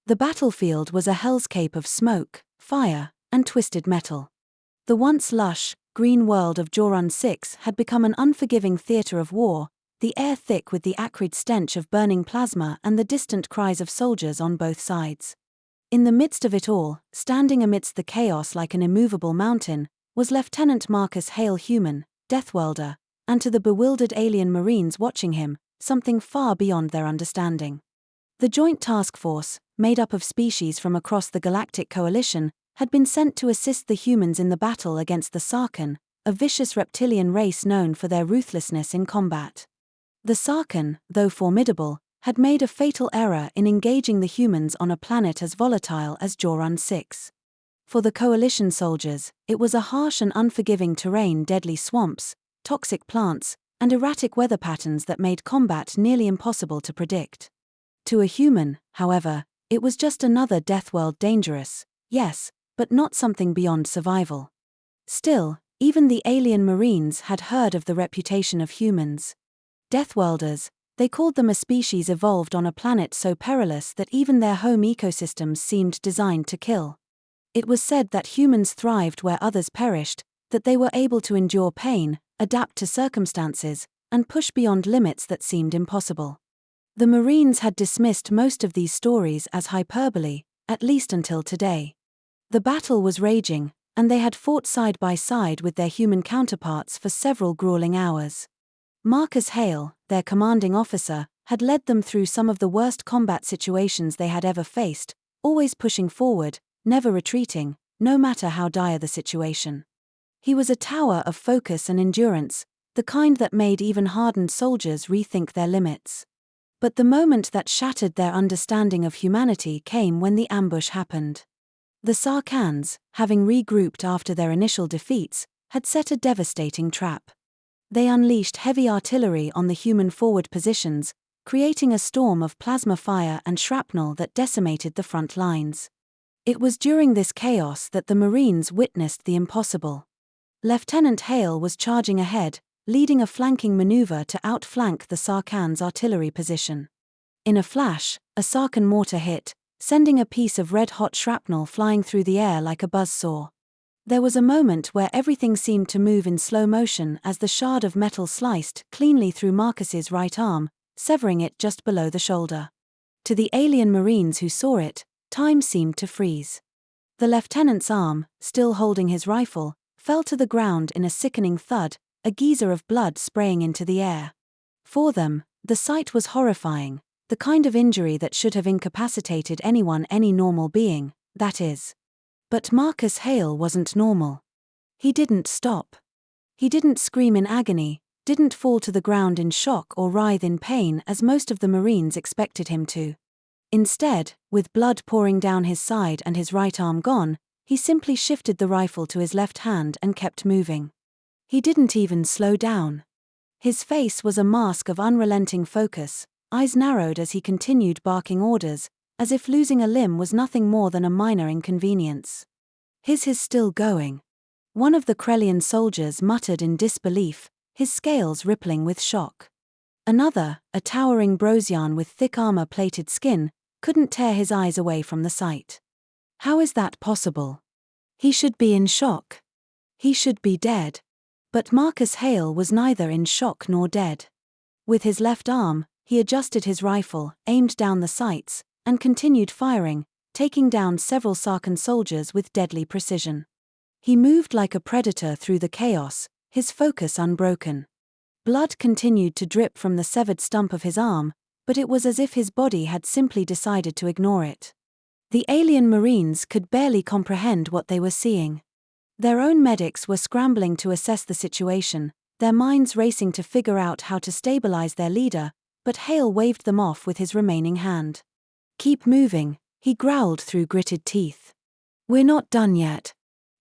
The battlefield was a hellscape of smoke, fire, and twisted metal. The once lush, green world of Joran 6 had become an unforgiving theater of war, the air thick with the acrid stench of burning plasma and the distant cries of soldiers on both sides. In the midst of it all, standing amidst the chaos like an immovable mountain, was Lieutenant Marcus Hale Human, Deathworlder, and to the bewildered alien Marines watching him, something far beyond their understanding. The Joint Task Force, made up of species from across the Galactic Coalition, had been sent to assist the humans in the battle against the Sarkhan, a vicious reptilian race known for their ruthlessness in combat. The Sarkhan, though formidable, had made a fatal error in engaging the humans on a planet as volatile as Joran 6. For the Coalition soldiers, it was a harsh and unforgiving terrain, deadly swamps, toxic plants, and erratic weather patterns that made combat nearly impossible to predict. To a human, however, it was just another death world, dangerous, yes, but not something beyond survival. Still, even the alien Marines had heard of the reputation of humans. Deathworlders, they called them, a species evolved on a planet so perilous that even their home ecosystems seemed designed to kill. It was said that humans thrived where others perished, that they were able to endure pain, adapt to circumstances, and push beyond limits that seemed impossible. The Marines had dismissed most of these stories as hyperbole, at least until today. The battle was raging, and they had fought side by side with their human counterparts for several grueling hours. Marcus Hale, their commanding officer, had led them through some of the worst combat situations they had ever faced, always pushing forward, never retreating, no matter how dire the situation. He was a tower of focus and endurance, the kind that made even hardened soldiers rethink their limits. But the moment that shattered their understanding of humanity came when the ambush happened. The Sarkhans, having regrouped after their initial defeats, had set a devastating trap. They unleashed heavy artillery on the human forward positions, creating a storm of plasma fire and shrapnel that decimated the front lines. It was during this chaos that the Marines witnessed the impossible. Lieutenant Hale was charging ahead, leading a flanking maneuver to outflank the Sarkhan's artillery position. In a flash, a Sarkhan mortar hit, sending a piece of red-hot shrapnel flying through the air like a buzzsaw. There was a moment where everything seemed to move in slow motion as the shard of metal sliced cleanly through Marcus's right arm, severing it just below the shoulder. To the alien Marines who saw it, time seemed to freeze. The lieutenant's arm, still holding his rifle, fell to the ground in a sickening thud, a geyser of blood spraying into the air. For them, the sight was horrifying, the kind of injury that should have incapacitated anyone, any normal being, that is. But Marcus Hale wasn't normal. He didn't stop. He didn't scream in agony, didn't fall to the ground in shock or writhe in pain as most of the Marines expected him to. Instead, with blood pouring down his side and his right arm gone, he simply shifted the rifle to his left hand and kept moving. He didn't even slow down. His face was a mask of unrelenting focus, eyes narrowed as he continued barking orders, as if losing a limb was nothing more than a minor inconvenience. He's still going. One of the Krellian soldiers muttered in disbelief, his scales rippling with shock. Another, a towering Brosian with thick armor-plated skin, couldn't tear his eyes away from the sight. How is that possible? He should be in shock. He should be dead. But Marcus Hale was neither in shock nor dead. With his left arm, he adjusted his rifle, aimed down the sights, and continued firing, taking down several Sarkhan soldiers with deadly precision. He moved like a predator through the chaos, his focus unbroken. Blood continued to drip from the severed stump of his arm, but it was as if his body had simply decided to ignore it. The alien Marines could barely comprehend what they were seeing. Their own medics were scrambling to assess the situation, their minds racing to figure out how to stabilize their leader, but Hale waved them off with his remaining hand. "Keep moving," he growled through gritted teeth. "We're not done yet."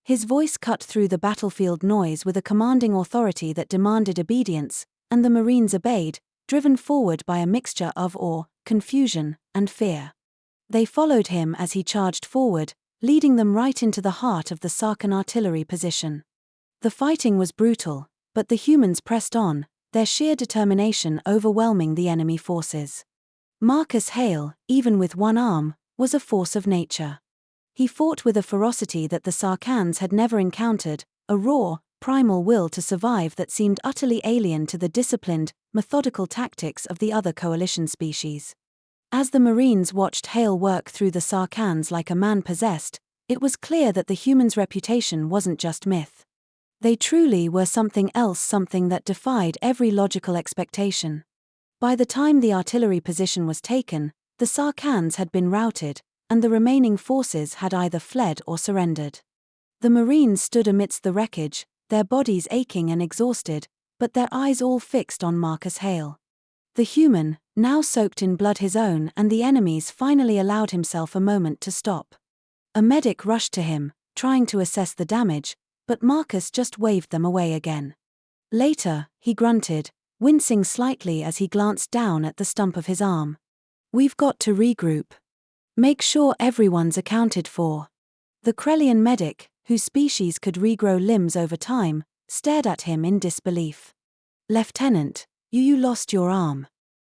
His voice cut through the battlefield noise with a commanding authority that demanded obedience, and the Marines obeyed, driven forward by a mixture of awe, confusion, and fear. They followed him as he charged forward, leading them right into the heart of the Sarkhan artillery position. The fighting was brutal, but the humans pressed on, their sheer determination overwhelming the enemy forces. Marcus Hale, even with one arm, was a force of nature. He fought with a ferocity that the Sarkans had never encountered, a raw, primal will to survive that seemed utterly alien to the disciplined, methodical tactics of the other coalition species. As the Marines watched Hale work through the Sarkans like a man possessed, it was clear that the humans' reputation wasn't just myth. They truly were something else, something that defied every logical expectation. By the time the artillery position was taken, the Sarkans had been routed, and the remaining forces had either fled or surrendered. The Marines stood amidst the wreckage, their bodies aching and exhausted, but their eyes all fixed on Marcus Hale. The human, now soaked in blood his own and the enemy's, finally allowed himself a moment to stop. A medic rushed to him, trying to assess the damage, but Marcus just waved them away again. Later, he grunted, wincing slightly as he glanced down at the stump of his arm. "We've got to regroup. Make sure everyone's accounted for." The Krellian medic, whose species could regrow limbs over time, stared at him in disbelief. "Lieutenant, you lost your arm.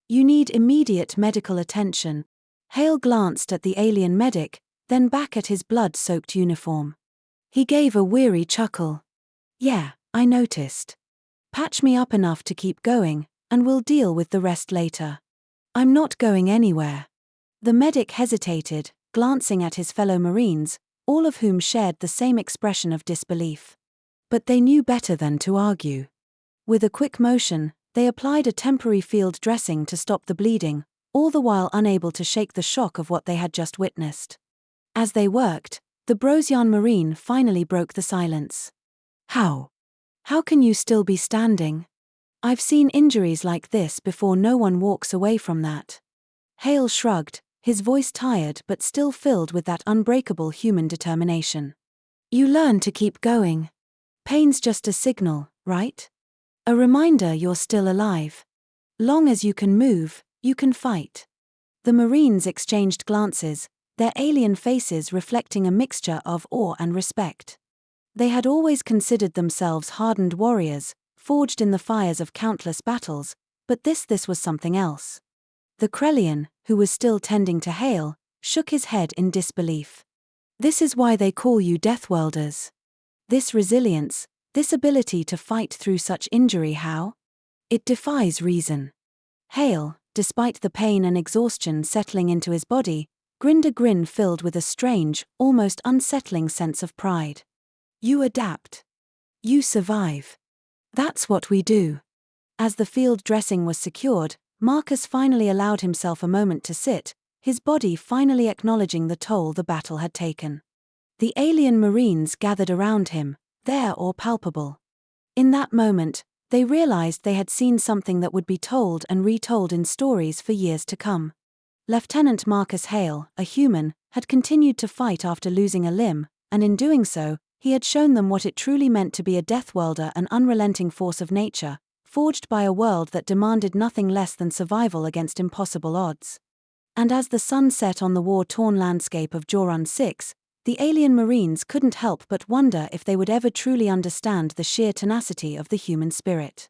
You need immediate medical attention." Hale glanced at the alien medic, then back at his blood-soaked uniform. He gave a weary chuckle. "Yeah, I noticed. Patch me up enough to keep going, and we'll deal with the rest later." "I'm not going anywhere." The medic hesitated, glancing at his fellow Marines, all of whom shared the same expression of disbelief. But they knew better than to argue. With a quick motion, they applied a temporary field dressing to stop the bleeding, all the while unable to shake the shock of what they had just witnessed. As they worked, the Brosian Marine finally broke the silence. How can you still be standing? I've seen injuries like this before. No one walks away from that." Hale shrugged, his voice tired but still filled with that unbreakable human determination. "You learn to keep going. Pain's just a signal, right? A reminder you're still alive. Long as you can move, you can fight." The Marines exchanged glances, their alien faces reflecting a mixture of awe and respect. They had always considered themselves hardened warriors, forged in the fires of countless battles, but this was something else. The Krellian, who was still tending to Hale, shook his head in disbelief. "This is why they call you Deathworlders. This resilience, this ability to fight through such injury, how? It defies reason." Hale, despite the pain and exhaustion settling into his body, grinned a grin filled with a strange, almost unsettling sense of pride. "You adapt. You survive. That's what we do." As the field dressing was secured, Marcus finally allowed himself a moment to sit, his body finally acknowledging the toll the battle had taken. The alien Marines gathered around him, their awe palpable. In that moment, they realized they had seen something that would be told and retold in stories for years to come. Lieutenant Marcus Hale, a human, had continued to fight after losing a limb, and in doing so, he had shown them what it truly meant to be a Deathworlder, an unrelenting force of nature, forged by a world that demanded nothing less than survival against impossible odds. And as the sun set on the war-torn landscape of Joran 6, the alien Marines couldn't help but wonder if they would ever truly understand the sheer tenacity of the human spirit.